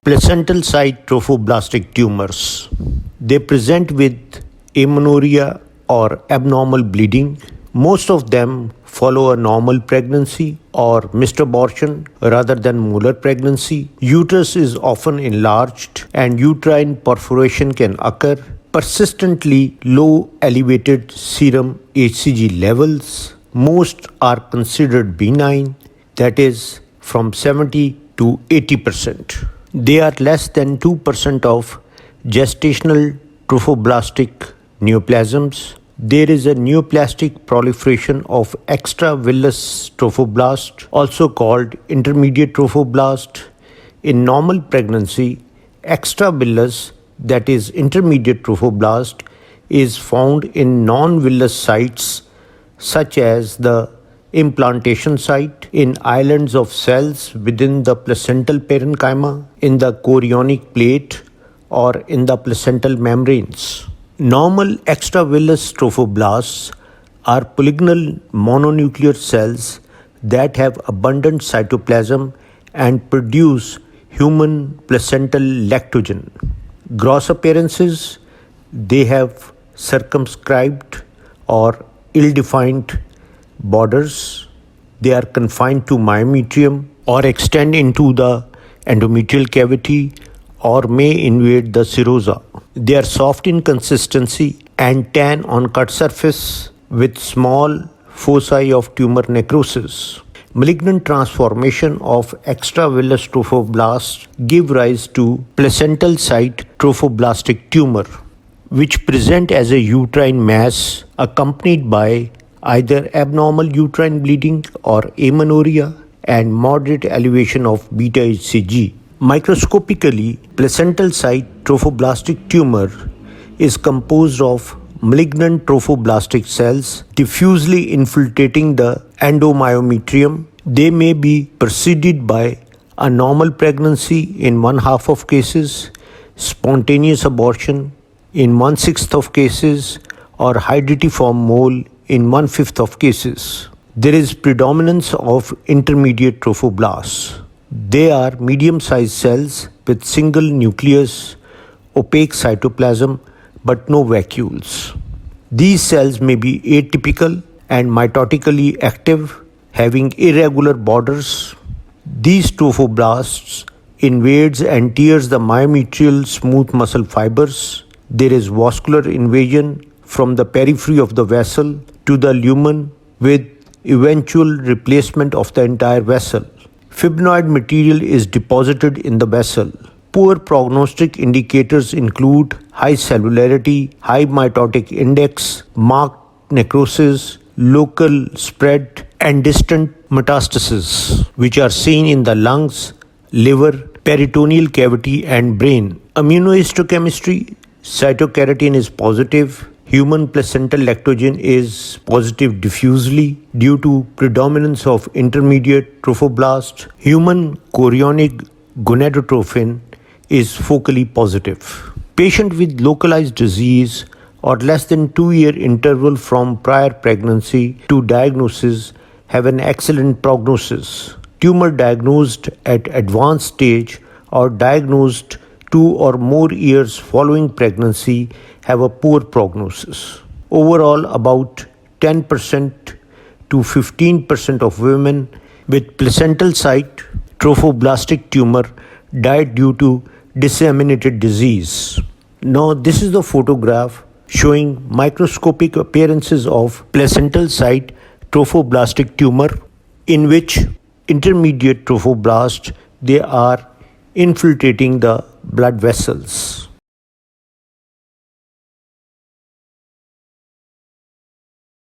Placental site trophoblastic tumors. They present with amenorrhea or abnormal bleeding. Most of them follow a normal pregnancy or missed abortion rather than molar pregnancy. Uterus is often enlarged and uterine perforation can occur. Persistently low elevated serum HCG levels. Most are considered benign, that is from 70 to 80%. They are less than 2% of gestational trophoblastic neoplasms. There is a neoplastic proliferation of extravillous trophoblast, also called intermediate trophoblast. In normal pregnancy, extravillous, that is intermediate trophoblast, is found in non-villous sites such as the implantation site, in islands of cells within the placental parenchyma, in the chorionic plate, or in the placental membranes. Normal extravillous trophoblasts are polygonal mononuclear cells that have abundant cytoplasm and produce human placental lactogen. Gross appearances: they have circumscribed or ill-defined borders. They are confined to myometrium or extend into the endometrial cavity or may invade the serosa. They are soft in consistency and tan on cut surface with small foci of tumor necrosis. Malignant transformation of extravillous trophoblasts give rise to placental site trophoblastic tumor, which present as a uterine mass accompanied by either abnormal uterine bleeding or amenorrhea and moderate elevation of beta HCG. Microscopically, placental site trophoblastic tumor is composed of malignant trophoblastic cells diffusely infiltrating the endomyometrium. They may be preceded by a normal pregnancy in 1/2 of cases, spontaneous abortion in 1/6 of cases, or hydatidiform mole in 1/5 of cases. There is predominance of intermediate trophoblasts. They are medium-sized cells with single nucleus, opaque cytoplasm, but no vacuoles. These cells may be atypical and mitotically active, having irregular borders. These trophoblasts invades and tears the myometrial smooth muscle fibers. There is vascular invasion from the periphery of the vessel to the lumen with eventual replacement of the entire vessel. Fibrinoid material is deposited in the vessel. Poor prognostic indicators include high cellularity, high mitotic index, marked necrosis, local spread, and distant metastasis, which are seen in the lungs, liver, peritoneal cavity, and brain. Immunohistochemistry: cytokeratin is positive. Human placental lactogen is positive diffusely due to predominance of intermediate trophoblast. Human chorionic gonadotrophin is focally positive. Patient with localized disease or less than 2-year interval from prior pregnancy to diagnosis have an excellent prognosis. Tumor diagnosed at advanced stage or diagnosed 2 or more years following pregnancy have a poor prognosis. Overall, about 10% to 15% of women with placental site trophoblastic tumor died due to disseminated disease. Now, this is the photograph showing microscopic appearances of placental site trophoblastic tumor, in which intermediate trophoblasts, they are infiltrating the blood vessels.